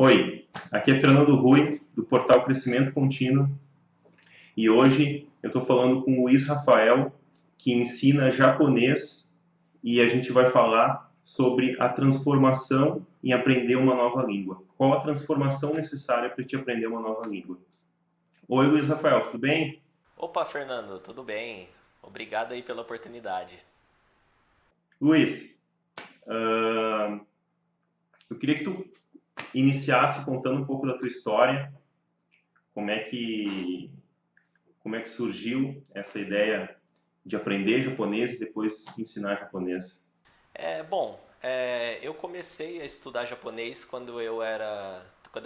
Oi, aqui é Fernando Rui, do portal Crescimento Contínuo, e hoje eu estou falando com o Luiz Rafael, que ensina japonês, e a gente vai falar sobre a transformação em aprender uma nova língua. Qual a transformação necessária para te aprender uma nova língua? Oi, Luiz Rafael, tudo bem? Opa, Fernando, tudo bem? Obrigado aí pela oportunidade. Luiz, eu queria que tu iniciasse contando um pouco da tua história, como é que, como é que surgiu essa ideia de aprender japonês e depois ensinar japonês. Eu comecei a estudar japonês quando eu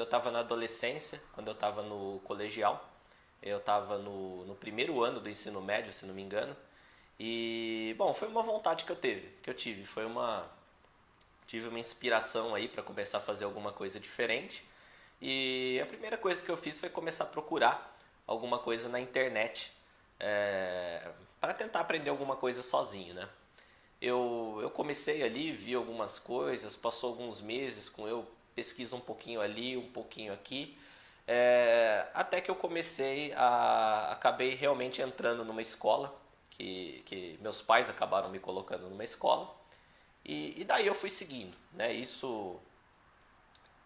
estava na adolescência, quando eu estava no colegial. Eu estava no primeiro ano do ensino médio, se não me engano. E, bom, foi uma vontade que eu tive. Tive uma inspiração aí para começar a fazer alguma coisa diferente. E a primeira coisa que eu fiz foi começar a procurar alguma coisa na internet para tentar aprender alguma coisa sozinho, né? Eu comecei ali, vi algumas coisas, passou alguns meses com eu pesquiso um pouquinho ali, um pouquinho aqui, até que eu acabei realmente entrando numa escola, que meus pais acabaram me colocando numa escola, e daí eu fui seguindo, né? Isso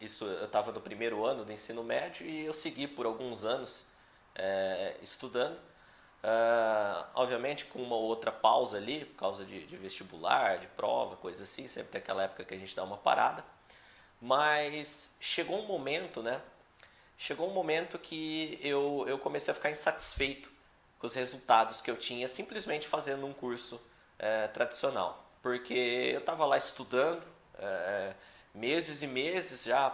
eu estava no primeiro ano do ensino médio e eu segui por alguns anos estudando. Obviamente com uma outra pausa ali, por causa de vestibular, de prova, coisa assim, sempre tem aquela época que a gente dá uma parada. Mas chegou um momento, né? Chegou um momento que eu comecei a ficar insatisfeito com os resultados que eu tinha simplesmente fazendo um curso tradicional. Porque eu estava lá estudando, meses e meses, já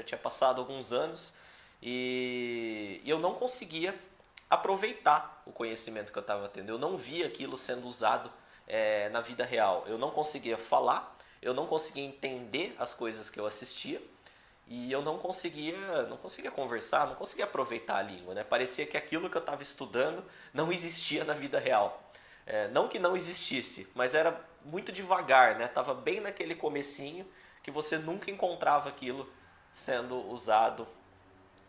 tinha passado alguns anos e eu não conseguia aproveitar o conhecimento que eu estava tendo. Eu não via aquilo sendo usado na vida real. Eu não conseguia falar, eu não conseguia entender as coisas que eu assistia e eu não conseguia conversar, não conseguia aproveitar a língua, né? Parecia que aquilo que eu estava estudando não existia na vida real. Não que não existisse, mas era muito devagar, né? Tava bem naquele comecinho que você nunca encontrava aquilo sendo usado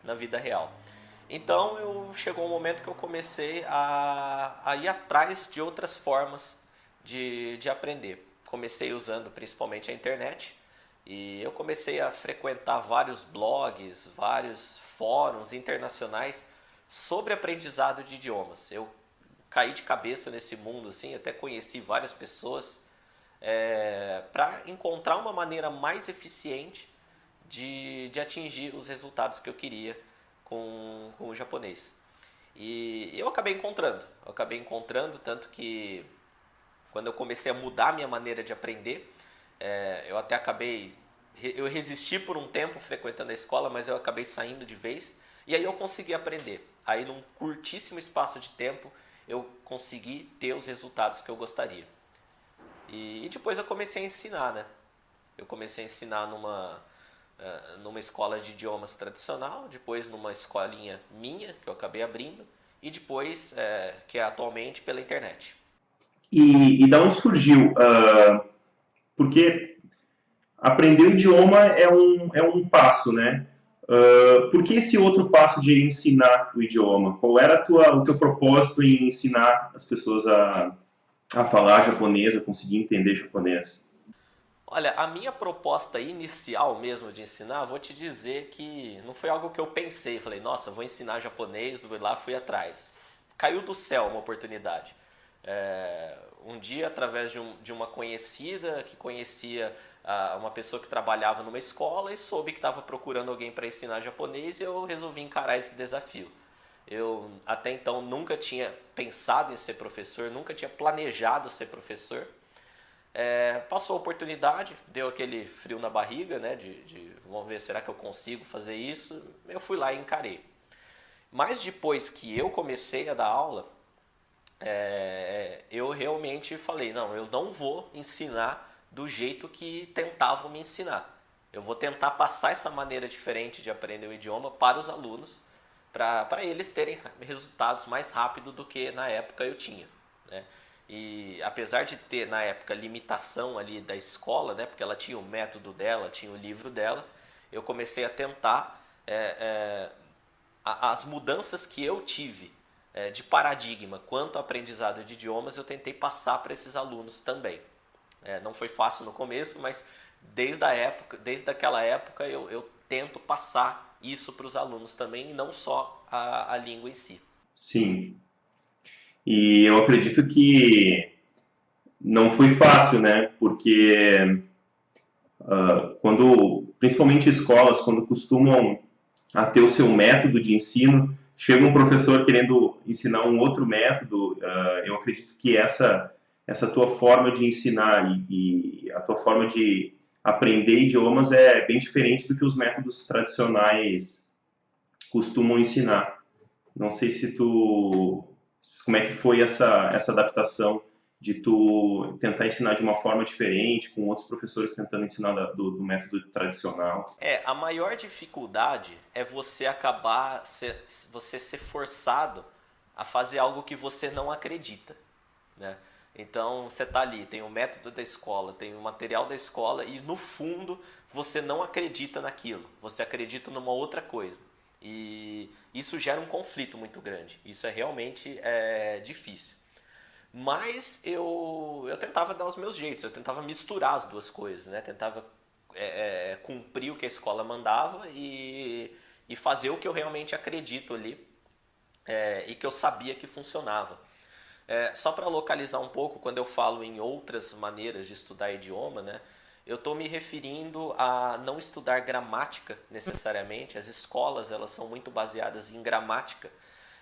na vida real. Então chegou um momento que eu comecei a ir atrás de outras formas de aprender. Comecei usando principalmente a internet e eu comecei a frequentar vários blogs, vários fóruns internacionais sobre aprendizado de idiomas. Eu caí de cabeça nesse mundo, assim, até conheci várias pessoas para encontrar uma maneira mais eficiente de atingir os resultados que eu queria com o japonês. E eu acabei encontrando, tanto que quando eu comecei a mudar a minha maneira de aprender, eu até eu resisti por um tempo frequentando a escola, mas eu acabei saindo de vez, e aí eu consegui aprender. Aí num curtíssimo espaço de tempo, eu consegui ter os resultados que eu gostaria. E depois eu comecei a ensinar, né? Eu comecei a ensinar numa escola de idiomas tradicional, depois numa escolinha minha, que eu acabei abrindo, e depois, que é atualmente, pela internet. E da onde surgiu? Porque aprender o idioma é um passo, né? Por que esse outro passo de ensinar o idioma? Qual era o teu propósito em ensinar as pessoas a falar japonês, a conseguir entender japonês? Olha, a minha proposta inicial mesmo de ensinar, vou te dizer que não foi algo que eu pensei. Falei, nossa, vou ensinar japonês, fui lá, fui atrás. Caiu do céu uma oportunidade. Um dia, através de uma conhecida que conhecia uma pessoa que trabalhava numa escola e soube que estava procurando alguém para ensinar japonês, e eu resolvi encarar esse desafio. Eu até então nunca tinha pensado em ser professor, nunca tinha planejado ser professor. Passou a oportunidade, deu aquele frio na barriga, né? Vamos ver, será que eu consigo fazer isso? Eu fui lá e encarei. Mas depois que eu comecei a dar aula, eu realmente falei, não, eu não vou ensinar do jeito que tentavam me ensinar. Eu vou tentar passar essa maneira diferente de aprender o idioma para os alunos, para eles terem resultados mais rápido do que na época eu tinha, né? E apesar de ter na época limitação ali da escola, né, porque ela tinha o método dela, tinha o livro dela, eu comecei a tentar as mudanças que eu tive de paradigma quanto ao aprendizado de idiomas, eu tentei passar para esses alunos também. Não foi fácil no começo, mas desde aquela época eu tento passar isso para os alunos também, e não só a língua em si. Sim. E eu acredito que não foi fácil, né? Porque principalmente escolas, quando costumam a ter o seu método de ensino, chega um professor querendo ensinar um outro método, eu acredito que essa tua forma de ensinar e a tua forma de aprender idiomas é bem diferente do que os métodos tradicionais costumam ensinar. Não sei como é que foi essa adaptação de tu tentar ensinar de uma forma diferente, com outros professores tentando ensinar do método tradicional. A maior dificuldade é você você ser forçado a fazer algo que você não acredita, né? Então você tá ali, tem o método da escola, tem o material da escola e no fundo você não acredita naquilo, você acredita numa outra coisa. E isso gera um conflito muito grande, isso é realmente difícil. Mas eu tentava dar os meus jeitos, eu tentava misturar as duas coisas, né? Tentava cumprir o que a escola mandava e fazer o que eu realmente acredito ali e que eu sabia que funcionava. Só para localizar um pouco, quando eu falo em outras maneiras de estudar idioma, né? Eu estou me referindo a não estudar gramática necessariamente. As escolas, elas são muito baseadas em gramática.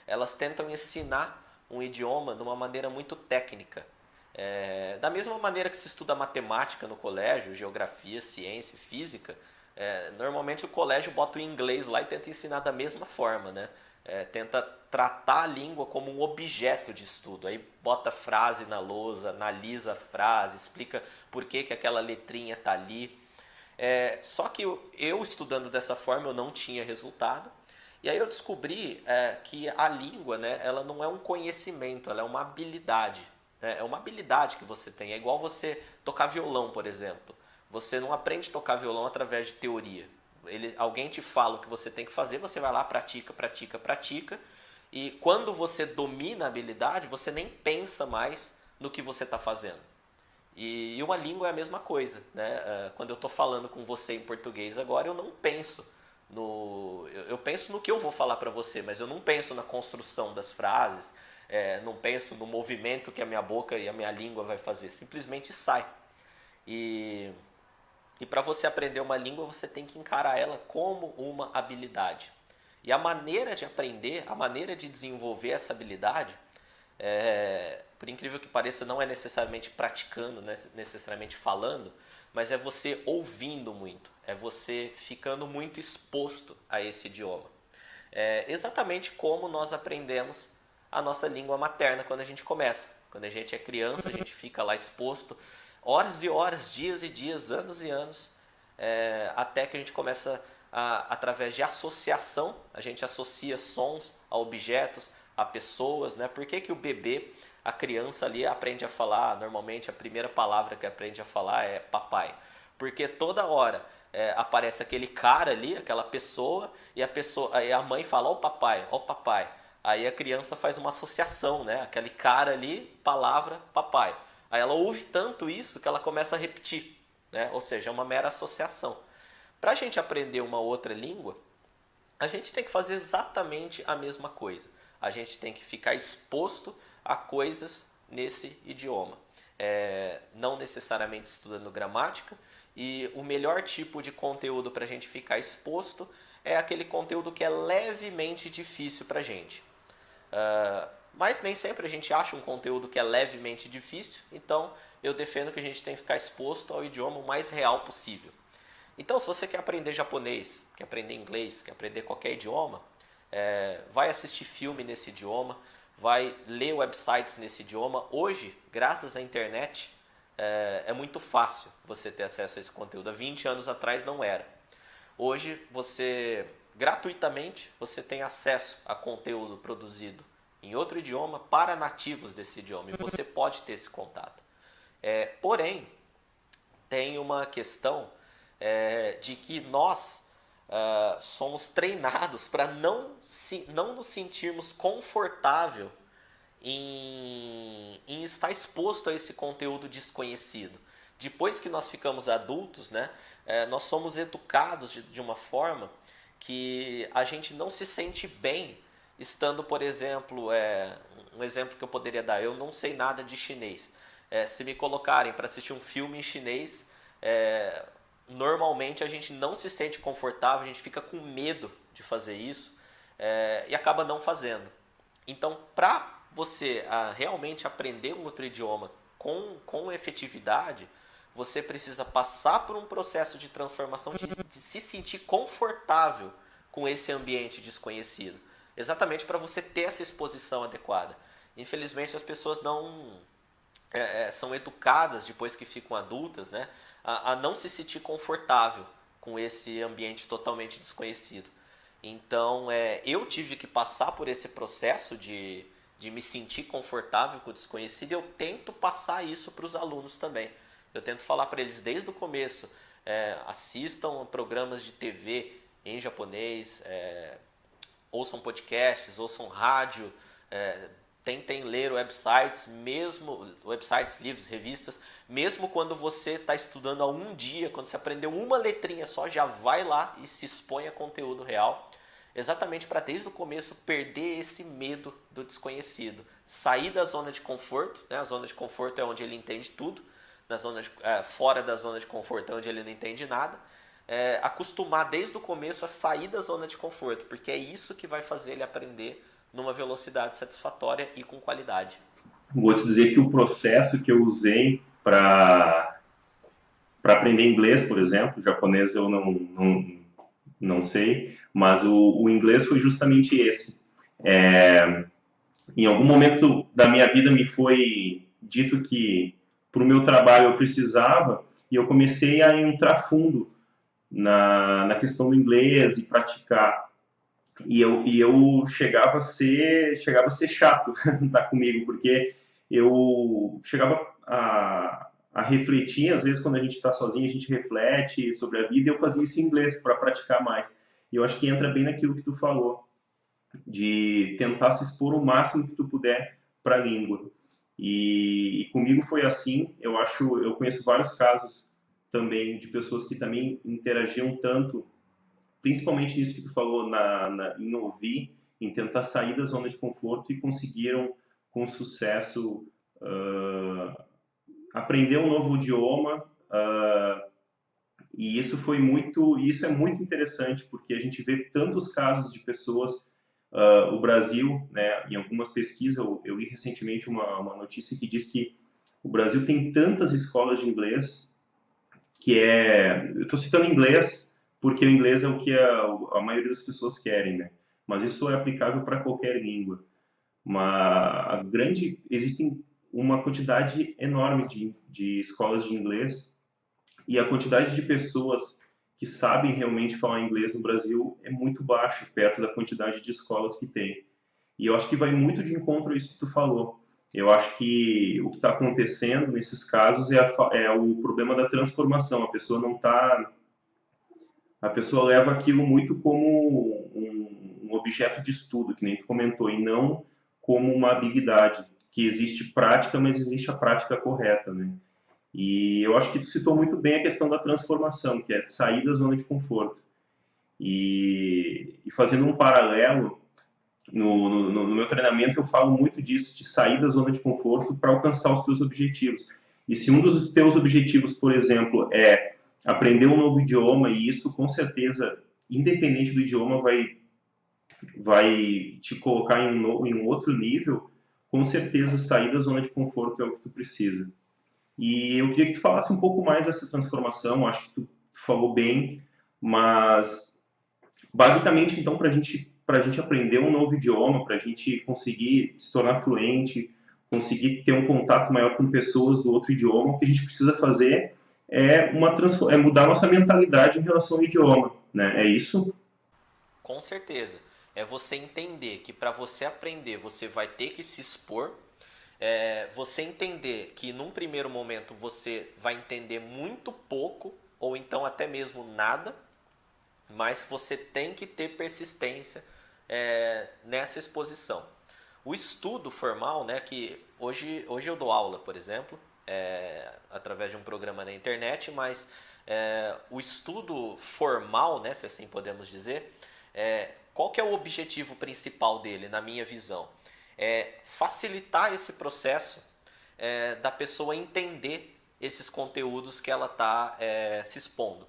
Elas tentam ensinar um idioma de uma maneira muito técnica. Da mesma maneira que se estuda matemática no colégio, geografia, ciência, física, normalmente o colégio bota o inglês lá e tenta ensinar da mesma forma, né? Tenta tratar a língua como um objeto de estudo. Aí bota frase na lousa, analisa a frase, explica por que aquela letrinha está ali. Só que eu estudando dessa forma eu não tinha resultado. E aí eu descobri que a língua, né, ela não é um conhecimento, ela é uma habilidade. Né? É uma habilidade que você tem. É igual você tocar violão, por exemplo. Você não aprende a tocar violão através de teoria. Alguém te fala o que você tem que fazer, você vai lá, pratica, pratica, pratica. E quando você domina a habilidade, você nem pensa mais no que você está fazendo. E uma língua é a mesma coisa. Né? Quando eu estou falando com você em português agora, eu não penso eu penso no que eu vou falar para você, mas eu não penso na construção das frases, não penso no movimento que a minha boca e a minha língua vai fazer, simplesmente sai. E para você aprender uma língua, você tem que encarar ela como uma habilidade. E a maneira de aprender, a maneira de desenvolver essa habilidade, por incrível que pareça, não é necessariamente praticando, necessariamente falando, mas é você ouvindo muito, é você ficando muito exposto a esse idioma. Exatamente como nós aprendemos a nossa língua materna quando a gente começa. Quando a gente é criança, a gente fica lá exposto horas e horas, dias e dias, anos e anos, até que a gente começa, através de associação, a gente associa sons a objetos, a pessoas, né? Por que o bebê, a criança ali aprende a falar, normalmente a primeira palavra que aprende a falar é papai? Porque toda hora aparece aquele cara ali, aquela pessoa, e a mãe fala, ó o papai, ó o papai. Aí a criança faz uma associação, né? Aquele cara ali, palavra, papai. Aí ela ouve tanto isso que ela começa a repetir, né? Ou seja, é uma mera associação. Para a gente aprender uma outra língua, a gente tem que fazer exatamente a mesma coisa. A gente tem que ficar exposto a coisas nesse idioma. Não necessariamente estudando gramática, e o melhor tipo de conteúdo para a gente ficar exposto é aquele conteúdo que é levemente difícil para a gente. Mas nem sempre a gente acha um conteúdo que é levemente difícil, então eu defendo que a gente tem que ficar exposto ao idioma o mais real possível. Então, se você quer aprender japonês, quer aprender inglês, quer aprender qualquer idioma, vai assistir filme nesse idioma, vai ler websites nesse idioma. Hoje, graças à internet, é muito fácil você ter acesso a esse conteúdo. Há 20 anos atrás não era. Hoje, gratuitamente, você tem acesso a conteúdo produzido em outro idioma para nativos desse idioma. E você pode ter esse contato. Porém, tem uma questão de que nós somos treinados para não nos sentirmos confortável em estar exposto a esse conteúdo desconhecido. Depois que nós ficamos adultos, né, nós somos educados de uma forma que a gente não se sente bem estando, por exemplo, um exemplo que eu poderia dar, eu não sei nada de chinês. Se me colocarem para assistir um filme em chinês, normalmente a gente não se sente confortável, a gente fica com medo de fazer isso e acaba não fazendo. Então, para você realmente aprender um outro idioma com efetividade, você precisa passar por um processo de transformação, de se sentir confortável com esse ambiente desconhecido. Exatamente para você ter essa exposição adequada. Infelizmente, as pessoas não são educadas, depois que ficam adultas, né, a não se sentir confortável com esse ambiente totalmente desconhecido. Então, eu tive que passar por esse processo de me sentir confortável com o desconhecido, e eu tento passar isso para os alunos também. Eu tento falar para eles desde o começo, assistam programas de TV em japonês, ouçam podcasts, ouçam rádio, tentem ler websites, livros, revistas, mesmo quando você está estudando há um dia, quando você aprendeu uma letrinha só, já vai lá e se expõe a conteúdo real, exatamente para desde o começo perder esse medo do desconhecido, sair da zona de conforto, né? A zona de conforto é onde ele entende tudo, fora da zona de conforto é onde ele não entende nada, acostumar desde o começo a sair da zona de conforto, porque é isso que vai fazer ele aprender numa velocidade satisfatória e com qualidade. Vou te dizer que o processo que eu usei para aprender inglês, por exemplo, japonês eu não sei, mas o inglês foi justamente esse. Em algum momento da minha vida me foi dito que para o meu trabalho eu precisava, e eu comecei a entrar fundo na questão do inglês e praticar. E eu chegava a ser chato estar comigo, porque eu chegava a refletir, às vezes quando a gente está sozinho, a gente reflete sobre a vida, e eu fazia isso em inglês para praticar mais. E eu acho que entra bem naquilo que tu falou, de tentar se expor o máximo que tu puder para a língua. E comigo foi assim. Eu conheço vários casos também de pessoas que também interagiam tanto, principalmente nisso que tu falou, em ouvir, em tentar sair da zona de conforto, e conseguiram com sucesso aprender um novo idioma. E isso é muito interessante, porque a gente vê tantos casos de pessoas. O Brasil, né, em algumas pesquisas, eu li recentemente uma notícia que diz que o Brasil tem tantas escolas de inglês eu estou citando inglês porque o inglês é o que a maioria das pessoas querem, né? Mas isso é aplicável para qualquer língua. Existem uma quantidade enorme de escolas de inglês, e a quantidade de pessoas que sabem realmente falar inglês no Brasil é muito baixa, perto da quantidade de escolas que tem. E eu acho que vai muito de encontro a isso que tu falou. Eu acho que o que está acontecendo nesses casos é o problema da transformação. A pessoa leva aquilo muito como um objeto de estudo, que nem tu comentou, e não como uma habilidade, que existe prática, mas existe a prática correta, né? E eu acho que tu citou muito bem a questão da transformação, que é sair da zona de conforto. E fazendo um paralelo, no meu treinamento eu falo muito disso, de sair da zona de conforto para alcançar os teus objetivos. E se um dos teus objetivos, por exemplo, é aprender um novo idioma, e isso com certeza, independente do idioma, vai te colocar em um outro nível, com certeza sair da zona de conforto é o que tu precisa. E eu queria que tu falasse um pouco mais dessa transformação. Acho que tu falou bem, mas basicamente, então, para a gente aprender um novo idioma, para a gente conseguir se tornar fluente, conseguir ter um contato maior com pessoas do outro idioma, o que a gente precisa fazer é mudar nossa mentalidade em relação ao idioma, né? É isso? Com certeza. É você entender que para você aprender você vai ter que se expor. Você entender que num primeiro momento você vai entender muito pouco ou então até mesmo nada. mas você tem que ter persistência nessa exposição. O estudo formal, né, que hoje eu dou aula, por exemplo, através de um programa na internet, mas o estudo formal, né, se assim podemos dizer, qual que é o objetivo principal dele, na minha visão? É facilitar esse processo da pessoa entender esses conteúdos que ela está se expondo.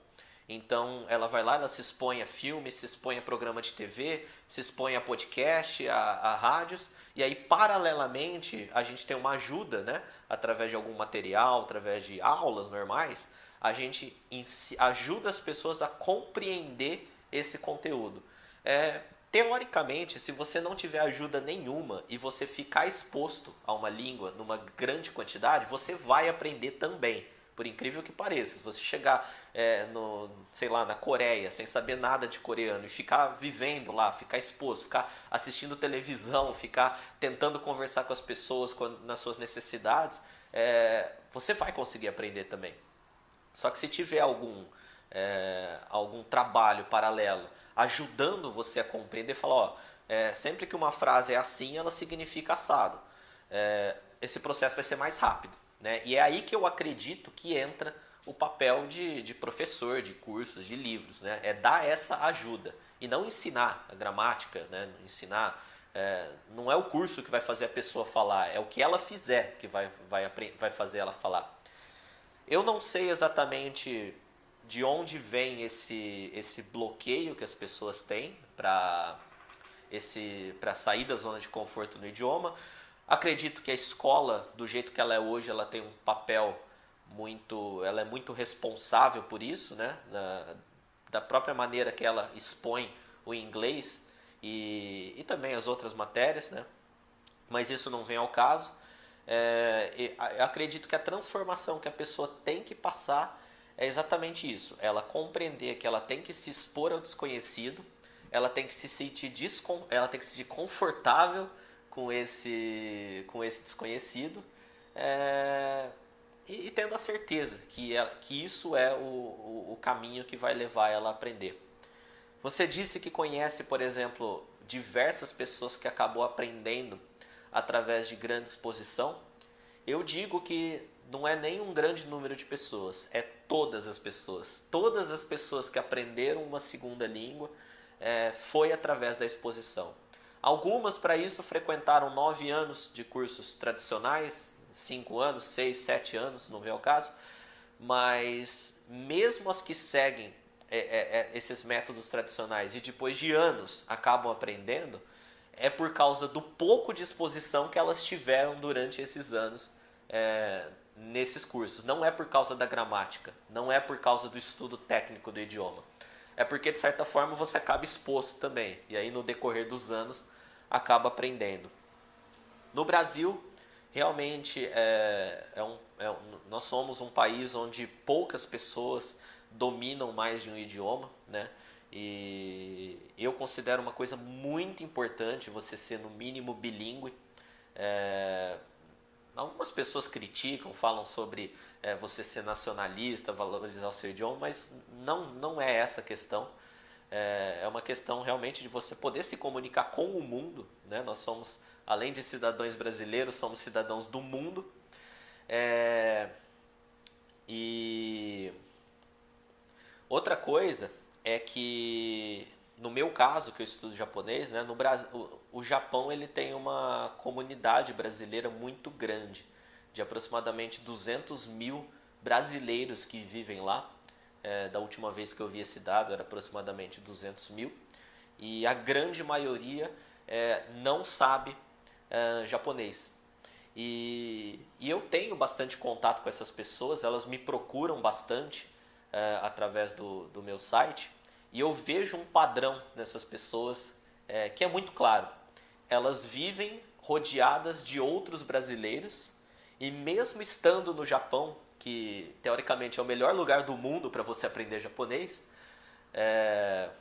Então ela vai lá, ela se expõe a filmes, se expõe a programa de TV, se expõe a podcast, a rádios, e aí paralelamente a gente tem uma ajuda, né? Através de algum material, através de aulas normais, a gente ajuda as pessoas a compreender esse conteúdo. Teoricamente, se você não tiver ajuda nenhuma e você ficar exposto a uma língua numa grande quantidade, você vai aprender também. Por incrível que pareça, se você chegar sei lá, na Coreia sem saber nada de coreano e ficar vivendo lá, ficar exposto, ficar assistindo televisão, ficar tentando conversar com as pessoas nas suas necessidades, você vai conseguir aprender também. Só que se tiver algum trabalho paralelo ajudando você a compreender, falar, ó, sempre que uma frase é assim, ela significa assado. Esse processo vai ser mais rápido. Né? E é aí que eu acredito que entra o papel de professor, de cursos, de livros. Né? É dar essa ajuda e não ensinar a gramática, né? Ensinar, não é o curso que vai fazer a pessoa falar, é o que ela fizer que vai fazer ela falar. Eu não sei exatamente de onde vem esse bloqueio que as pessoas têm para sair da zona de conforto no idioma. Acredito que a escola, do jeito que ela é hoje, ela tem um papel ela é muito responsável por isso, né? Da própria maneira que ela expõe o inglês e também as outras matérias, né? Mas isso não vem ao caso. Eu acredito que a transformação que a pessoa tem que passar é exatamente isso. Ela compreender que ela tem que se expor ao desconhecido, ela tem que se sentir confortável com esse desconhecido, e tendo a certeza que isso é o caminho que vai levar ela a aprender. Você disse que conhece, por exemplo, diversas pessoas que acabou aprendendo através de grande exposição. Eu digo que não é nem um grande número de pessoas, é todas as pessoas. Todas as pessoas que aprenderam uma segunda língua foi através da exposição. Algumas, para isso, frequentaram 9 anos de cursos tradicionais, 5 anos, 6, 7 anos, não vem ao caso, mas mesmo as que seguem esses métodos tradicionais e depois de anos acabam aprendendo, é por causa do pouco de exposição que elas tiveram durante esses anos nesses cursos. Não é por causa da gramática, não é por causa do estudo técnico do idioma. É porque, de certa forma, você acaba exposto também. E aí, no decorrer dos anos, acaba aprendendo. No Brasil, realmente, nós somos um país onde poucas pessoas dominam mais de um idioma, né? E eu considero uma coisa muito importante você ser, no mínimo, bilíngue. Algumas pessoas criticam, falam sobre você ser nacionalista, valorizar o seu idioma, mas não é essa a questão. É uma questão realmente de você poder se comunicar com o mundo. Né? Nós somos, além de cidadãos brasileiros, somos cidadãos do mundo. E outra coisa é que, no meu caso, que eu estudo japonês, né, no Brasil, o Japão ele tem uma comunidade brasileira muito grande, de aproximadamente 200 mil brasileiros que vivem lá. Da última vez que eu vi esse dado era aproximadamente 200 mil, e a grande maioria não sabe japonês. E eu tenho bastante contato com essas pessoas, elas me procuram bastante através do meu site, e eu vejo um padrão nessas pessoas que é muito claro. Elas vivem rodeadas de outros brasileiros, e mesmo estando no Japão, que teoricamente é o melhor lugar do mundo para você aprender japonês,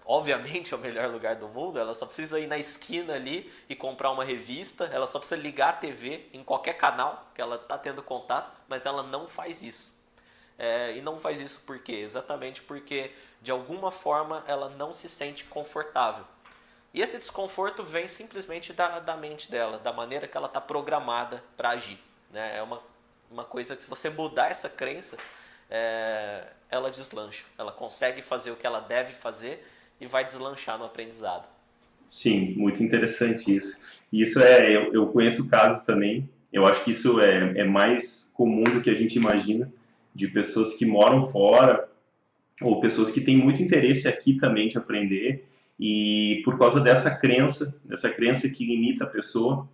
obviamente é o melhor lugar do mundo, ela só precisa ir na esquina ali e comprar uma revista, ela só precisa ligar a TV em qualquer canal que ela está tendo contato, mas ela não faz isso. E não faz isso por quê? Exatamente porque, de alguma forma, ela não se sente confortável. E esse desconforto vem simplesmente da mente dela, da maneira que ela está programada para agir. Né? É uma coisa que, se você mudar essa crença, ela deslancha. Ela consegue fazer o que ela deve fazer e vai deslanchar no aprendizado. Sim, muito interessante isso. E isso eu conheço casos também, eu acho que isso é mais comum do que a gente imagina, de pessoas que moram fora, ou pessoas que têm muito interesse aqui também de aprender, e por causa dessa crença que limita a pessoa,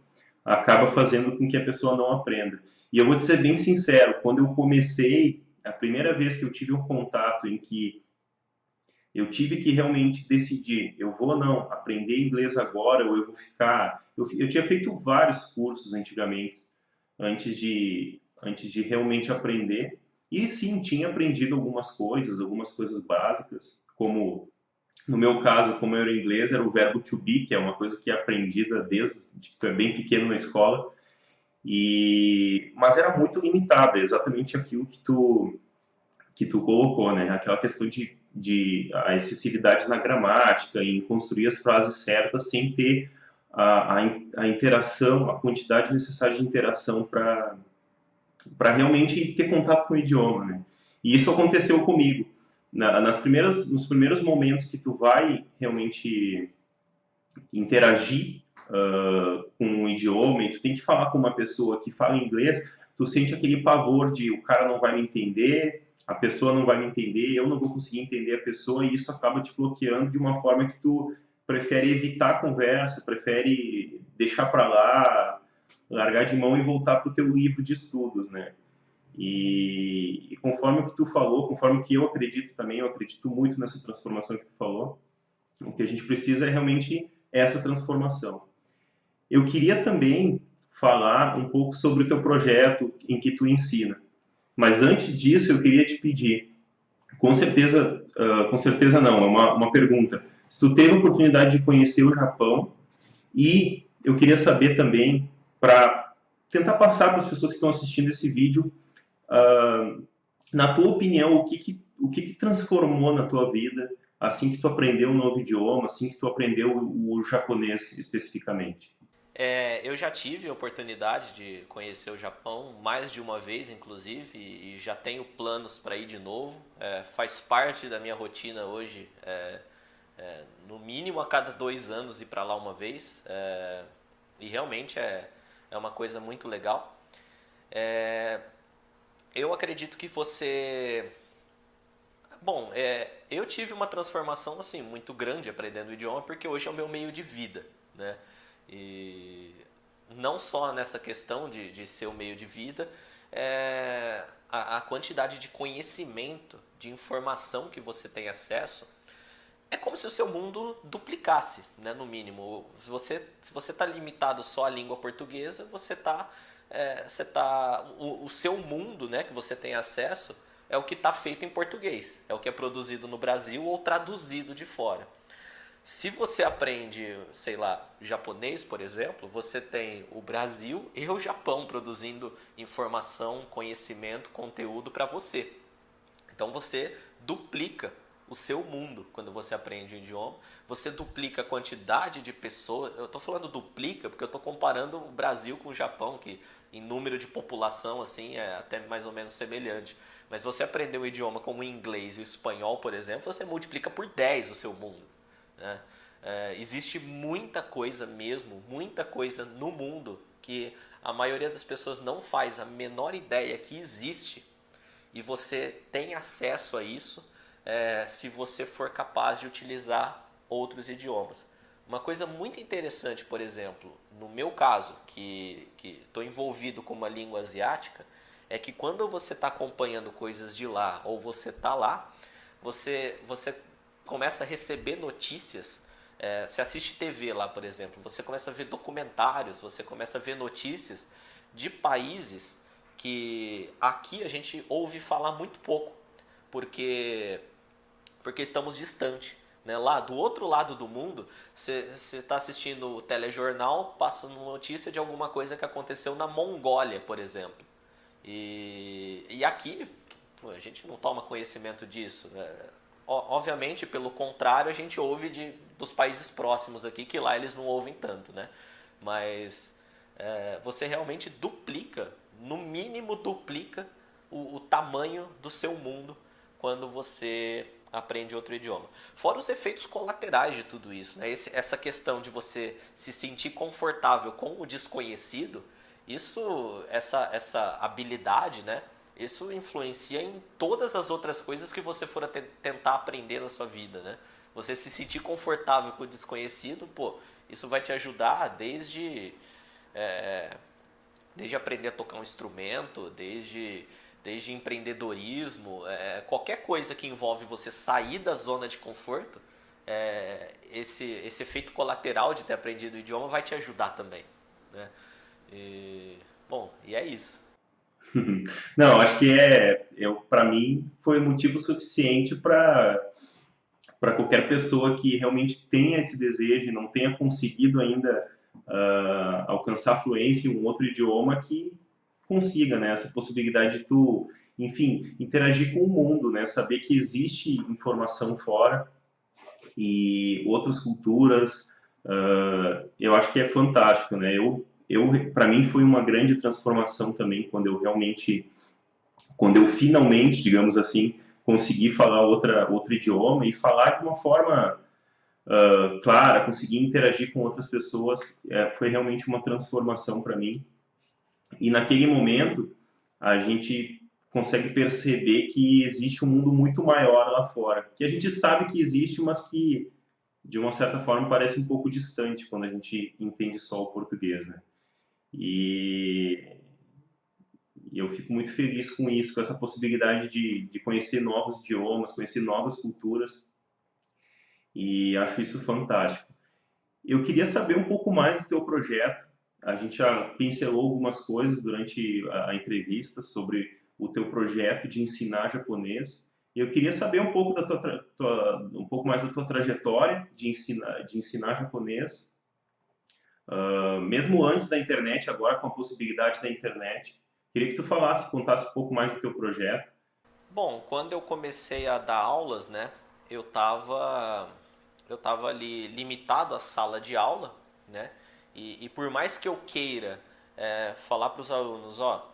acaba fazendo com que a pessoa não aprenda. E eu vou te ser bem sincero, quando eu comecei, a primeira vez que eu tive um contato em que eu tive que realmente decidir, eu vou ou não aprender inglês agora ou eu vou ficar... Eu tinha feito vários cursos antigamente, antes de realmente aprender, e sim, tinha aprendido algumas coisas básicas, como no meu caso, como eu era inglês, era o verbo to be, que é uma coisa que é aprendida desde que tu é bem pequeno na escola, mas era muito limitada, exatamente aquilo que tu colocou, né? Aquela questão de a excessividade na gramática, em construir as frases certas sem ter a interação, a quantidade necessária de interação para realmente ter contato com o idioma, né? E isso aconteceu comigo. Nos primeiros momentos que tu vai realmente interagir com o idioma e tu tem que falar com uma pessoa que fala inglês, tu sente aquele pavor de o cara não vai me entender, a pessoa não vai me entender, eu não vou conseguir entender a pessoa, e isso acaba te bloqueando de uma forma que tu prefere evitar a conversa, prefere deixar para lá, largar de mão e voltar para o teu livro de estudos, né? E conforme o que tu falou, conforme o que eu acredito também, eu acredito muito nessa transformação que tu falou, o que a gente precisa é realmente essa transformação. Eu queria também falar um pouco sobre o teu projeto em que tu ensina. Mas antes disso, eu queria te pedir, com certeza não, é uma pergunta. Se tu teve a oportunidade de conhecer o Japão, e eu queria saber também, para tentar passar para as pessoas que estão assistindo esse vídeo, na tua opinião, o que transformou na tua vida assim que tu aprendeu um novo idioma, assim que tu aprendeu o japonês especificamente? Eu já tive a oportunidade de conhecer o Japão mais de uma vez, inclusive, e já tenho planos para ir de novo. Faz parte da minha rotina hoje, no mínimo a cada 2 anos ir para lá uma vez. E realmente é uma coisa muito legal. Eu acredito que você... Bom, eu tive uma transformação assim muito grande aprendendo o idioma, porque hoje é o meu meio de vida, né? E não só nessa questão de ser o meio de vida, a quantidade de conhecimento, de informação que você tem acesso, é como se o seu mundo duplicasse, né, no mínimo. Se você está limitado só à língua portuguesa, o seu mundo, né, que você tem acesso é o que está feito em português, é o que é produzido no Brasil ou traduzido de fora. Se você aprende, sei lá, japonês, por exemplo, você tem o Brasil e o Japão produzindo informação, conhecimento, conteúdo para você. Então você duplica o seu mundo quando você aprende o idioma, você duplica a quantidade de pessoas. Eu estou falando duplica porque eu estou comparando o Brasil com o Japão, que em número de população assim é até mais ou menos semelhante. Mas você aprender um idioma como o inglês e o espanhol, por exemplo, você multiplica por 10 o seu mundo, né? Existe muita coisa mesmo, muita coisa no mundo que a maioria das pessoas não faz a menor ideia que existe, e você tem acesso a isso se você for capaz de utilizar outros idiomas. Uma coisa muito interessante, por exemplo, no meu caso, que estou envolvido com uma língua asiática, é que quando você está acompanhando coisas de lá ou você está lá, você começa a receber notícias. Você assiste TV lá, por exemplo, você começa a ver documentários, você começa a ver notícias de países que aqui a gente ouve falar muito pouco, porque estamos distante, né? Lá do outro lado do mundo, você está assistindo o telejornal, passa uma notícia de alguma coisa que aconteceu na Mongólia, por exemplo. E aqui A gente não toma conhecimento disso, né? Obviamente, pelo contrário, a gente ouve dos países próximos aqui, que lá eles não ouvem tanto, né? Mas você realmente duplica, no mínimo duplica o tamanho do seu mundo quando você aprende outro idioma. Fora os efeitos colaterais de tudo isso, né? Essa questão de você se sentir confortável com o desconhecido, essa habilidade, né? Isso influencia em todas as outras coisas que você for tentar aprender na sua vida, né? Você se sentir confortável com o desconhecido, pô, isso vai te ajudar desde aprender a tocar um instrumento, desde empreendedorismo, qualquer coisa que envolve você sair da zona de conforto, esse efeito colateral de ter aprendido o idioma vai te ajudar também, né? E é isso. Não, acho que para mim foi motivo suficiente para qualquer pessoa que realmente tenha esse desejo e não tenha conseguido ainda alcançar fluência em um outro idioma, que consiga, né, essa possibilidade de tu, enfim, interagir com o mundo, né, saber que existe informação fora e outras culturas. Eu acho que é fantástico, né? Para mim foi uma grande transformação também quando eu finalmente, digamos assim, consegui falar outro idioma e falar de uma forma clara, conseguir interagir com outras pessoas. Foi realmente uma transformação para mim. E naquele momento a gente consegue perceber que existe um mundo muito maior lá fora, que a gente sabe que existe, mas que de uma certa forma parece um pouco distante quando a gente entende só o português, né? E eu fico muito feliz com isso, com essa possibilidade de conhecer novos idiomas, conhecer novas culturas, e acho isso fantástico. Eu queria saber um pouco mais do teu projeto. A gente já pincelou algumas coisas durante a entrevista sobre o teu projeto de ensinar japonês. E eu queria saber um pouco um pouco mais da tua trajetória de ensinar japonês, mesmo antes da internet, agora com a possibilidade da internet. Queria que tu contasse um pouco mais do teu projeto. Bom, quando eu comecei a dar aulas, né, eu tava ali limitado à sala de aula, né, e por mais que eu queira falar para os alunos, ó,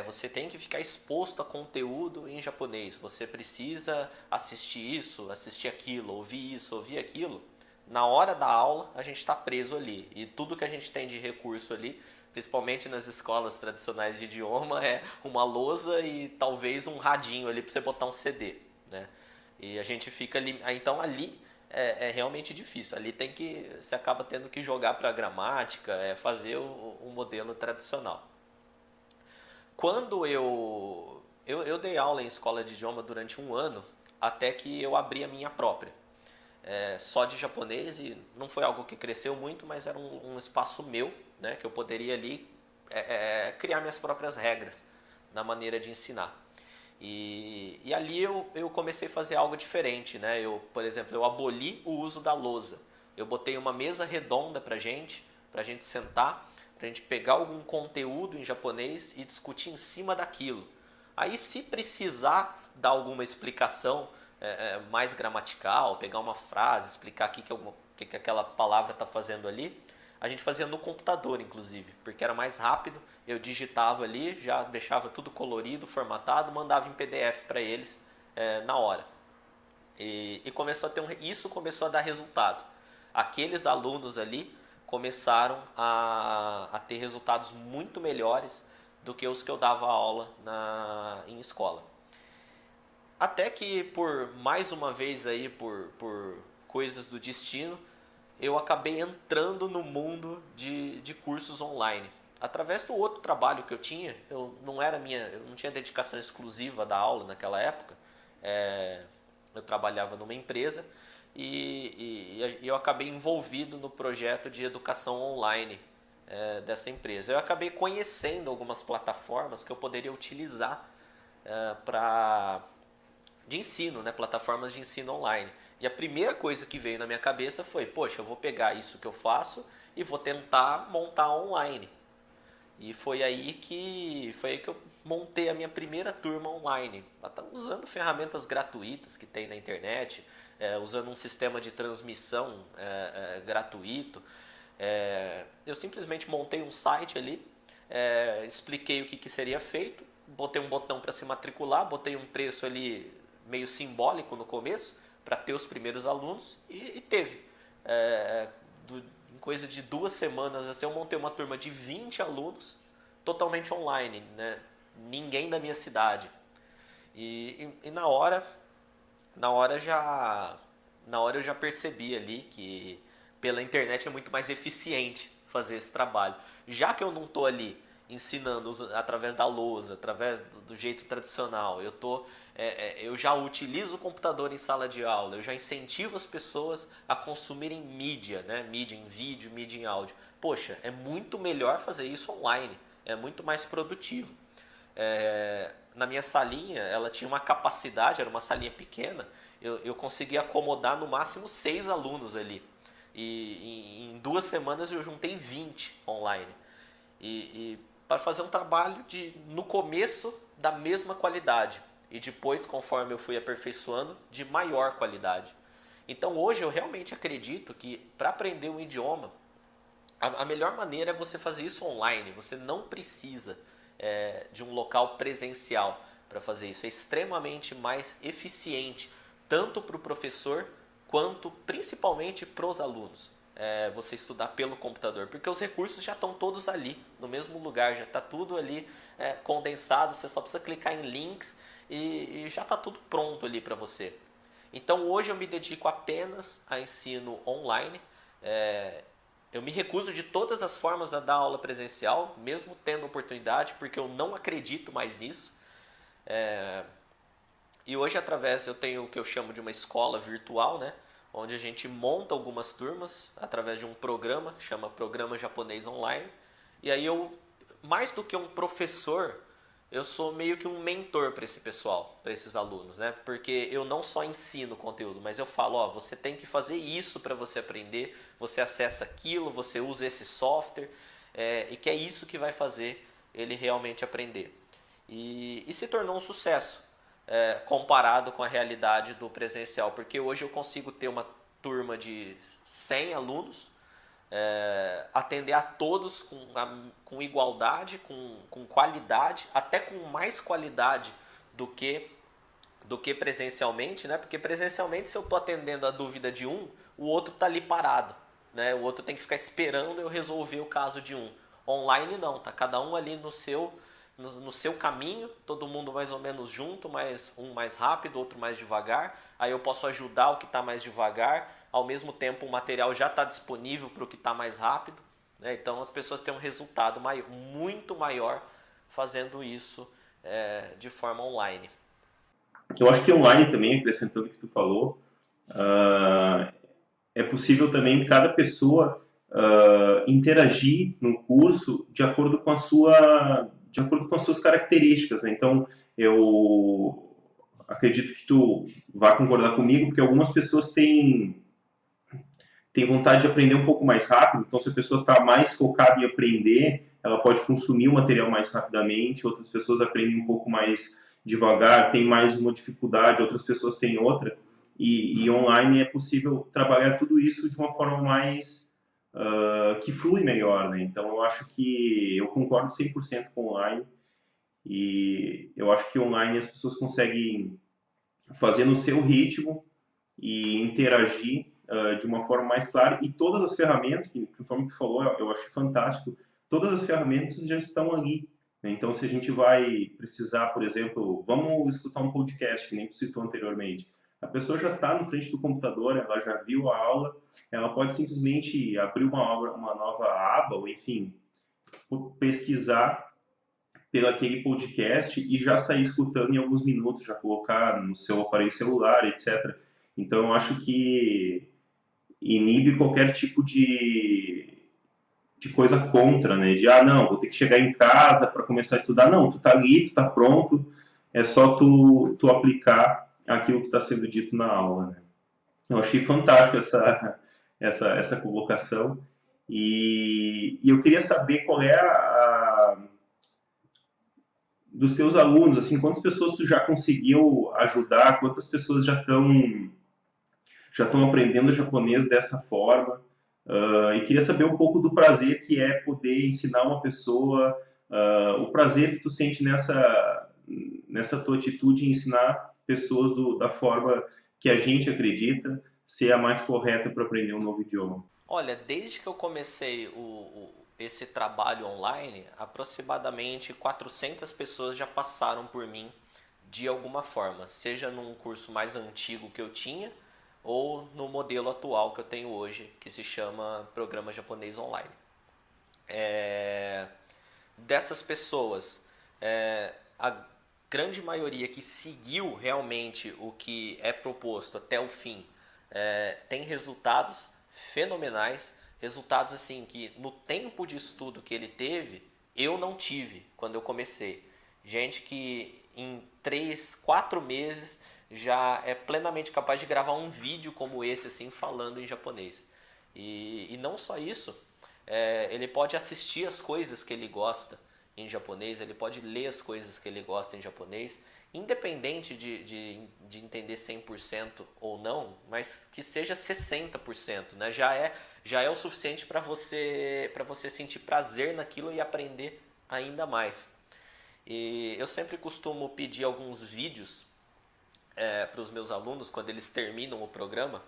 você tem que ficar exposto a conteúdo em japonês, você precisa assistir isso, assistir aquilo, ouvir isso, ouvir aquilo. Na hora da aula, a gente está preso ali. E tudo que a gente tem de recurso ali, principalmente nas escolas tradicionais de idioma, é uma lousa e talvez um radinho ali para você botar um CD, né? E a gente fica ali. Então ali é realmente difícil. Ali você acaba tendo que jogar para a gramática, fazer o modelo tradicional. Quando eu dei aula em escola de idioma durante um ano, até que eu abri a minha própria. Só de japonês, e não foi algo que cresceu muito, mas era um espaço meu, né, que eu poderia ali criar minhas próprias regras na maneira de ensinar. E ali eu comecei a fazer algo diferente, né? Por exemplo, eu aboli o uso da lousa. Eu botei uma mesa redonda pra gente sentar, pra gente pegar algum conteúdo em japonês e discutir em cima daquilo. Aí, se precisar dar alguma explicação mais gramatical, pegar uma frase, explicar o que aquela palavra está fazendo ali, a gente fazia no computador, inclusive, porque era mais rápido. Eu digitava ali, já deixava tudo colorido, formatado, mandava em PDF para eles na hora. E isso começou a dar resultado. Aqueles alunos ali começaram a ter resultados muito melhores do que os que eu dava aula em escola. Até que, por mais uma vez aí, por coisas do destino, eu acabei entrando no mundo de cursos online. Através do outro trabalho que eu tinha, eu não tinha dedicação exclusiva da aula naquela época. Eu trabalhava numa empresa e eu acabei envolvido no projeto de educação online dessa empresa. Eu acabei conhecendo algumas plataformas que eu poderia utilizar de ensino, né? Plataformas de ensino online. E a primeira coisa que veio na minha cabeça foi, poxa, eu vou pegar isso que eu faço e vou tentar montar online. E foi aí que eu montei a minha primeira turma online, usando ferramentas gratuitas que tem na internet, usando um sistema de transmissão gratuito. Eu simplesmente montei um site ali, expliquei o que seria feito, botei um botão para se matricular, botei um preço ali meio simbólico no começo, para ter os primeiros alunos, e teve. Em coisa de 2 semanas, assim, eu montei uma turma de 20 alunos, totalmente online, né? Ninguém da minha cidade. E na hora eu já percebi ali que pela internet é muito mais eficiente fazer esse trabalho. Já que eu não estou ali ensinando através da lousa, através do jeito tradicional, eu já utilizo o computador em sala de aula, eu já incentivo as pessoas a consumirem mídia, né? Mídia em vídeo, mídia em áudio. Poxa, é muito melhor fazer isso online, é muito mais produtivo. Na minha salinha, ela tinha uma capacidade, era uma salinha pequena, eu conseguia acomodar no máximo 6 alunos ali. E em 2 semanas eu juntei 20 online. E para fazer um trabalho no começo da mesma qualidade. E depois, conforme eu fui aperfeiçoando, de maior qualidade. Então hoje eu realmente acredito que para aprender um idioma, a melhor maneira é você fazer isso online. Você não precisa de um local presencial para fazer isso. É extremamente mais eficiente, tanto para o professor, quanto principalmente para os alunos. Você estudar pelo computador, porque os recursos já estão todos ali, no mesmo lugar, já está tudo ali condensado, você só precisa clicar em links e já está tudo pronto ali para você. Então hoje eu me dedico apenas a ensino online. Eu me recuso de todas as formas a dar aula presencial, mesmo tendo oportunidade, porque eu não acredito mais nisso. E hoje eu tenho o que eu chamo de uma escola virtual, né? Onde a gente monta algumas turmas através de um programa, chama Programa Japonês Online. E aí mais do que um professor, eu sou meio que um mentor para esse pessoal, para esses alunos, né? Porque eu não só ensino conteúdo, mas eu falo, você tem que fazer isso para você aprender, você acessa aquilo, você usa esse software, e que é isso que vai fazer ele realmente aprender. E se tornou um sucesso, comparado com a realidade do presencial, porque hoje eu consigo ter uma turma de 100 alunos, atender a todos com igualdade, com qualidade, até com mais qualidade do que presencialmente, né? Porque presencialmente, se eu estou atendendo a dúvida de um, o outro está ali parado, né? O outro tem que ficar esperando eu resolver o caso de um. Online não, tá cada um ali no seu caminho, todo mundo mais ou menos junto, mas um mais rápido, outro mais devagar. Aí eu posso ajudar o que está mais devagar, ao mesmo tempo o material já está disponível para o que está mais rápido, né? Então as pessoas têm um resultado muito maior fazendo isso de forma online. Eu acho que online também, acrescentando o que tu falou, é possível também cada pessoa interagir no curso de acordo com as suas características, né? Então, eu acredito que tu vai concordar comigo, porque algumas pessoas têm vontade de aprender um pouco mais rápido, então se a pessoa está mais focada em aprender, ela pode consumir o material mais rapidamente, outras pessoas aprendem um pouco mais devagar, têm mais uma dificuldade, outras pessoas têm outra, e online é possível trabalhar tudo isso de uma forma mais que flui melhor, né? Então eu acho que eu concordo 100% com online, e eu acho que online as pessoas conseguem fazer no seu ritmo e interagir de uma forma mais clara, e todas as ferramentas, que conforme tu falou, eu achei fantástico, todas as ferramentas já estão ali, né? Então se a gente vai precisar, por exemplo, vamos escutar um podcast, que nem tu citou anteriormente, a pessoa já está na frente do computador, ela já viu a aula, ela pode simplesmente abrir uma nova aba, ou enfim, pesquisar pelo aquele podcast e já sair escutando em alguns minutos, já colocar no seu aparelho celular, etc. Então eu acho que inibe qualquer tipo de coisa contra, né? De, não, vou ter que chegar em casa para começar a estudar. Não, tu tá ali, tu tá pronto, é só tu aplicar aquilo que está sendo dito na aula, né? Eu achei fantástico essa colocação, e eu queria saber qual é dos teus alunos, assim, quantas pessoas tu já conseguiu ajudar, quantas pessoas já estão aprendendo japonês dessa forma, e queria saber um pouco do prazer que é poder ensinar uma pessoa, o prazer que tu sente nessa tua atitude em ensinar pessoas da forma que a gente acredita ser a mais correta para aprender um novo idioma. Olha, desde que eu comecei esse trabalho online, aproximadamente 400 pessoas já passaram por mim de alguma forma, seja num curso mais antigo que eu tinha ou no modelo atual que eu tenho hoje, que se chama Programa Japonês Online. Dessas pessoas, a grande maioria que seguiu realmente o que é proposto até o fim tem resultados fenomenais, resultados assim que no tempo de estudo que ele teve, eu não tive quando eu comecei. Gente que em 3, 4 meses já é plenamente capaz de gravar um vídeo como esse, assim, falando em japonês. E não só isso, ele pode assistir as coisas que ele gosta em japonês, ele pode ler as coisas que ele gosta em japonês, independente de entender 100% ou não, mas que seja 60%, né? Já é o suficiente para você sentir prazer naquilo e aprender ainda mais. E eu sempre costumo pedir alguns vídeos para os meus alunos quando eles terminam o programa.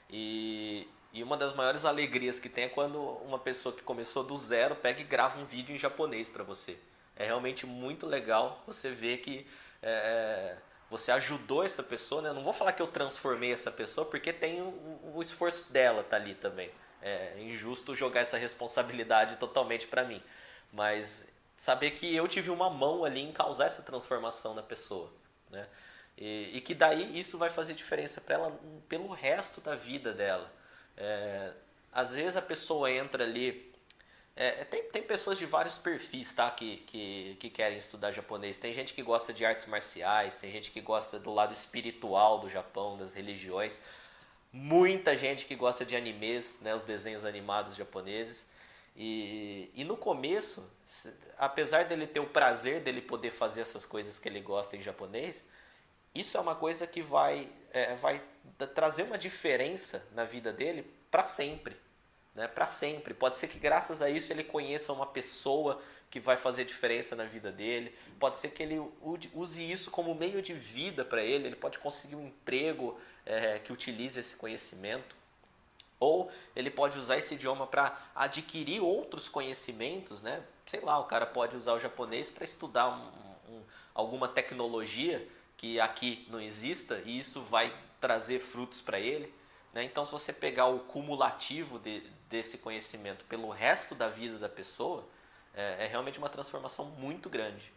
E uma das maiores alegrias que tem é quando uma pessoa que começou do zero pega e grava um vídeo em japonês para você. É realmente muito legal você ver que você ajudou essa pessoa, né? Não vou falar que eu transformei essa pessoa, porque tem o esforço dela tá ali também. É injusto jogar essa responsabilidade totalmente para mim. Mas saber que eu tive uma mão ali em causar essa transformação na pessoa, né? E que daí isso vai fazer diferença para ela pelo resto da vida dela. Às vezes a pessoa entra ali. Tem pessoas de vários perfis, tá, que querem estudar japonês. Tem gente que gosta de artes marciais, tem gente que gosta do lado espiritual do Japão, das religiões. Muita gente que gosta de animes, né, os desenhos animados japoneses. E no começo, apesar dele ter o prazer dele poder fazer essas coisas que ele gosta em japonês, isso é uma coisa que vai trazer uma diferença na vida dele para sempre, né? Para sempre. Pode ser que graças a isso ele conheça uma pessoa que vai fazer diferença na vida dele. Pode ser que ele use isso como meio de vida para ele. Ele pode conseguir um emprego que utilize esse conhecimento. Ou ele pode usar esse idioma para adquirir outros conhecimentos, né? Sei lá, o cara pode usar o japonês para estudar alguma tecnologia que aqui não exista e isso vai trazer frutos para ele, né? Então, se você pegar o cumulativo desse conhecimento pelo resto da vida da pessoa, é realmente uma transformação muito grande.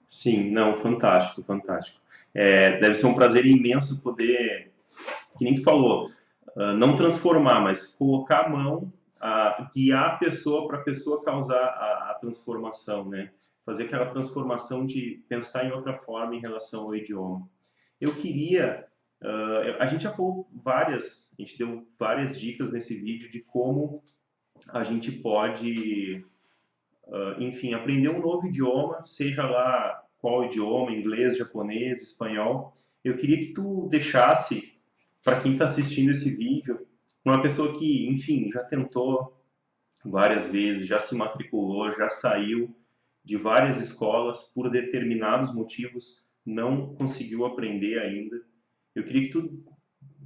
Sim, não, fantástico, fantástico. Deve ser um prazer imenso poder, que nem tu falou, não transformar, mas colocar a mão, guiar a pessoa causar a transformação, né? Fazer aquela transformação de pensar em outra forma em relação ao idioma. Eu queria, a gente já falou a gente deu várias dicas nesse vídeo de como a gente pode, enfim, aprender um novo idioma, seja lá qual idioma, inglês, japonês, espanhol. Eu queria que tu deixasse, para quem está assistindo esse vídeo, uma pessoa que, enfim, já tentou várias vezes, já se matriculou, já saiu de várias escolas, por determinados motivos, não conseguiu aprender ainda. Eu queria que tu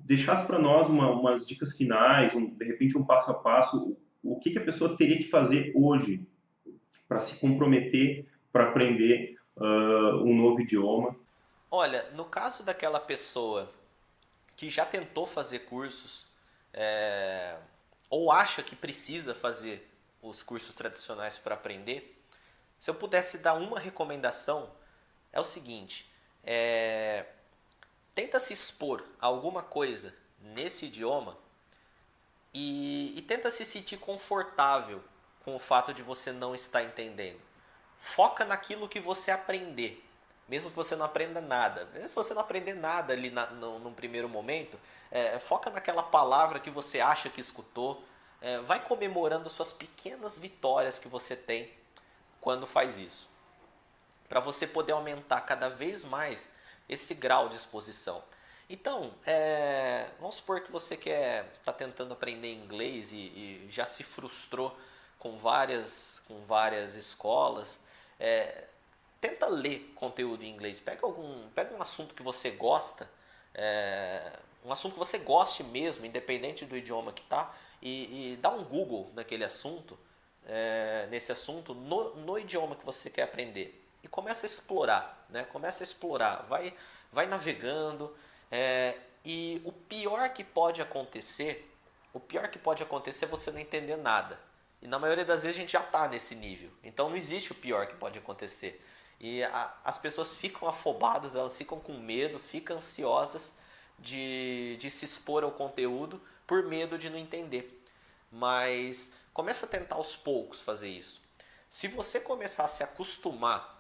deixasse para nós umas dicas finais, de repente um passo a passo, o que a pessoa teria que fazer hoje para se comprometer para aprender um novo idioma. Olha, no caso daquela pessoa que já tentou fazer cursos, ou acha que precisa fazer os cursos tradicionais para aprender, se eu pudesse dar uma recomendação, é o seguinte: tenta se expor a alguma coisa nesse idioma e tenta se sentir confortável com o fato de você não estar entendendo. Foca naquilo que você aprender, mesmo que você não aprenda nada. Mesmo se você não aprender nada ali num primeiro momento, foca naquela palavra que você acha que escutou. Vai comemorando suas pequenas vitórias que você tem quando faz isso. para você poder aumentar cada vez mais esse grau de exposição. Então, vamos supor que você está tentando aprender inglês e já se frustrou com várias escolas. Tenta ler conteúdo em inglês. Pega um assunto que você gosta, um assunto que você goste mesmo, independente do idioma que está, e dá um Google naquele assunto, nesse assunto, no idioma que você quer aprender. E começa a explorar, né? Começa a explorar, vai navegando. E o pior que pode acontecer é você não entender nada. E na maioria das vezes a gente já está nesse nível. Então não existe o pior que pode acontecer. E as pessoas ficam afobadas, elas ficam com medo, ficam ansiosas de se expor ao conteúdo por medo de não entender. Mas começa a tentar aos poucos fazer isso. Se você começar a se acostumar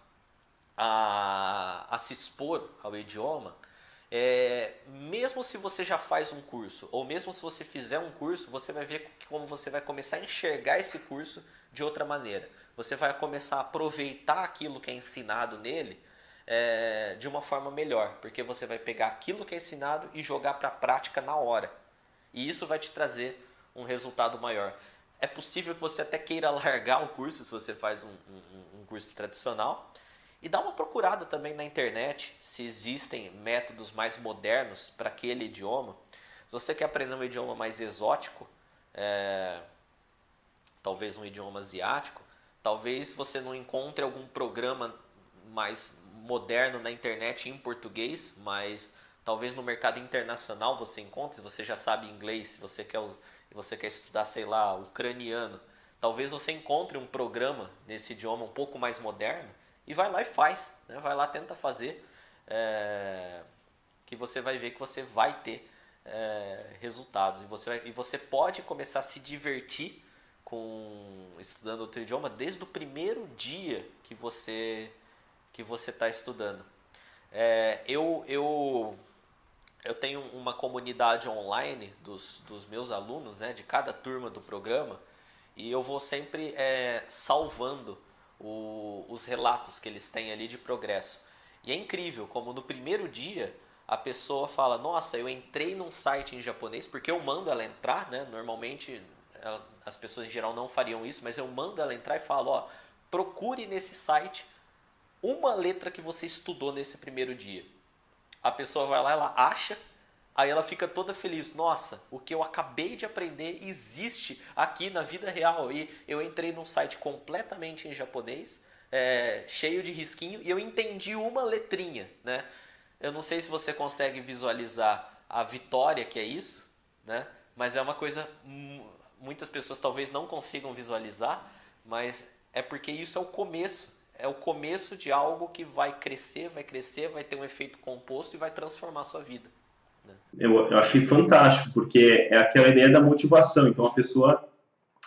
a se expor ao idioma, mesmo se você já faz um curso, ou mesmo se você fizer um curso, você vai ver como você vai começar a enxergar esse curso de outra maneira. Você vai começar a aproveitar aquilo que é ensinado nele de uma forma melhor, porque você vai pegar aquilo que é ensinado e jogar para a prática na hora. E isso vai te trazer um resultado maior. É possível que você até queira largar o curso se você faz um curso tradicional. E dá uma procurada também na internet se existem métodos mais modernos para aquele idioma. Se você quer aprender um idioma mais exótico, talvez um idioma asiático, talvez você não encontre algum programa mais moderno na internet em português, mas talvez no mercado internacional você encontre, se você já sabe inglês, se você quer estudar, sei lá, ucraniano, talvez você encontre um programa nesse idioma um pouco mais moderno e vai lá e faz, né? Vai lá, tenta fazer, que você vai ver que você vai ter resultados e você pode começar a se divertir estudando outro idioma desde o primeiro dia que você está estudando. Eu tenho uma comunidade online dos meus alunos, né, de cada turma do programa, e eu vou sempre salvando os relatos que eles têm ali de progresso. E é incrível como no primeiro dia a pessoa fala: nossa, eu entrei num site em japonês, porque eu mando ela entrar, né? Normalmente as pessoas em geral não fariam isso, mas eu mando ela entrar e falo: ó, procure nesse site uma letra que você estudou nesse primeiro dia. A pessoa vai lá, ela acha, aí ela fica toda feliz. Nossa, o que eu acabei de aprender existe aqui na vida real. E eu entrei num site completamente em japonês, cheio de risquinho, e eu entendi uma letrinha, né? Eu não sei se você consegue visualizar a vitória que é isso, né? Mas é uma coisa, muitas pessoas talvez não consigam visualizar, mas é porque isso é o começo. É o começo de algo que vai crescer, vai ter um efeito composto e vai transformar a sua vida. Né? Eu achei fantástico, porque é aquela ideia da motivação. Então, a pessoa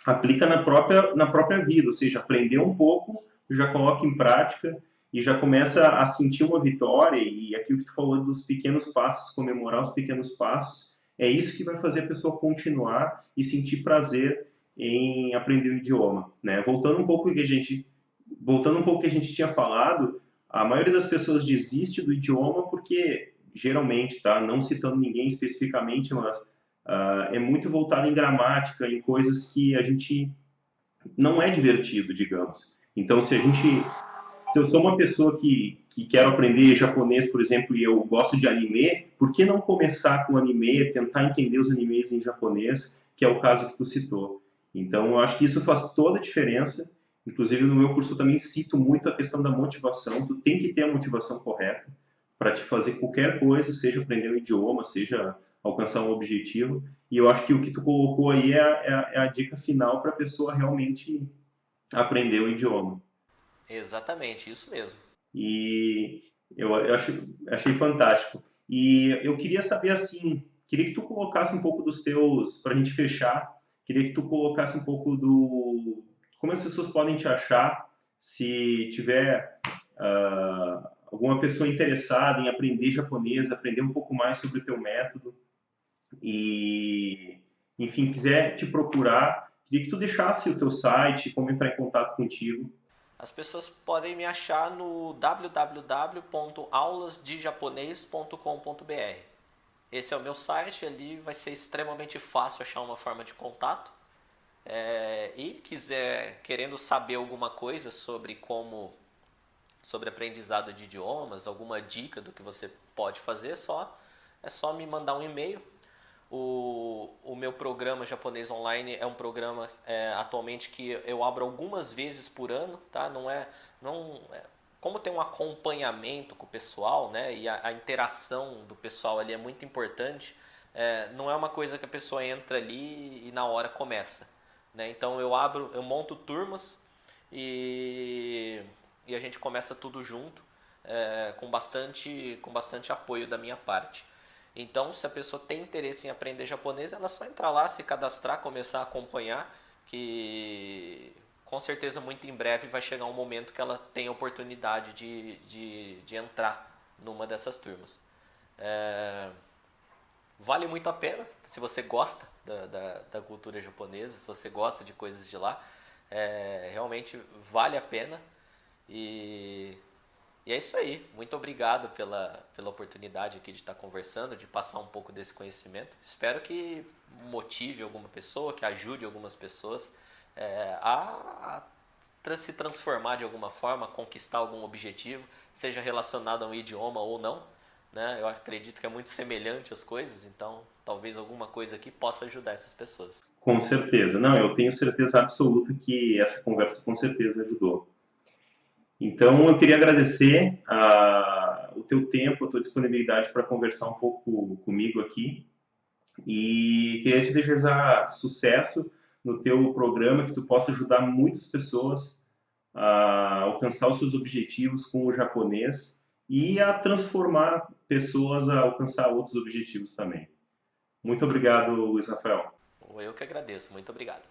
aplica na própria vida, ou seja, aprendeu um pouco, já coloca em prática e já começa a sentir uma vitória. E aquilo que tu falou dos pequenos passos, comemorar os pequenos passos, é isso que vai fazer a pessoa continuar e sentir prazer em aprender o idioma. Né? Voltando um pouco ao que a gente tinha falado, a maioria das pessoas desiste do idioma porque, geralmente, tá? Não citando ninguém especificamente, mas é muito voltado em gramática, em coisas que a gente não é divertido, digamos. Então, se eu sou uma pessoa que quero aprender japonês, por exemplo, e eu gosto de anime, por que não começar com anime, tentar entender os animes em japonês, que é o caso que tu citou. Então, eu acho que isso faz toda a diferença. Inclusive, no meu curso eu também cito muito a questão da motivação. Tu tem que ter a motivação correta para te fazer qualquer coisa, seja aprender um idioma, seja alcançar um objetivo. E eu acho que o que tu colocou aí é a dica final para a pessoa realmente aprender o idioma. Exatamente, isso mesmo. E eu achei fantástico. E eu queria saber assim, queria que tu colocasse um pouco dos teus, para a gente fechar, queria que tu colocasse um pouco como as pessoas podem te achar, se tiver alguma pessoa interessada em aprender japonês, aprender um pouco mais sobre o teu método e, enfim, quiser te procurar, queria que tu deixasse o teu site, como entrar em contato contigo. as pessoas podem me achar no www.aulasdejaponês.com.br. Esse é o meu site, ali vai ser extremamente fácil achar uma forma de contato. E querendo saber alguma coisa sobre aprendizado de idiomas, alguma dica do que você pode fazer, é só me mandar um e-mail. O meu programa japonês online é um programa atualmente que eu abro algumas vezes por ano, tá? Como tem um acompanhamento com o pessoal, né? E a interação do pessoal ali é muito importante. Não é uma coisa que a pessoa entra ali e na hora começa, né? Então eu monto turmas e a gente começa tudo junto, com bastante apoio da minha parte. Então, se a pessoa tem interesse em aprender japonês, ela é só entrar lá, se cadastrar, começar a acompanhar, que com certeza muito em breve vai chegar um momento que ela tem a oportunidade de entrar numa dessas turmas. Vale muito a pena, se você gosta da cultura japonesa, se você gosta de coisas de lá, realmente vale a pena. E é isso aí. Muito obrigado pela oportunidade aqui de estar conversando, de passar um pouco desse conhecimento. Espero que motive alguma pessoa, que ajude algumas pessoas a se transformar de alguma forma, a conquistar algum objetivo, seja relacionado a um idioma ou não, né? Eu acredito que é muito semelhante as coisas, então talvez alguma coisa aqui possa ajudar essas pessoas. Com certeza. Não, eu tenho certeza absoluta que essa conversa com certeza ajudou. Então, eu queria agradecer o teu tempo, a tua disponibilidade para conversar um pouco comigo aqui. E queria te desejar sucesso no teu programa, que tu possa ajudar muitas pessoas a alcançar os seus objetivos com o japonês e a transformar pessoas a alcançar outros objetivos também. Muito obrigado, Luiz Rafael. Eu que agradeço. Muito obrigado.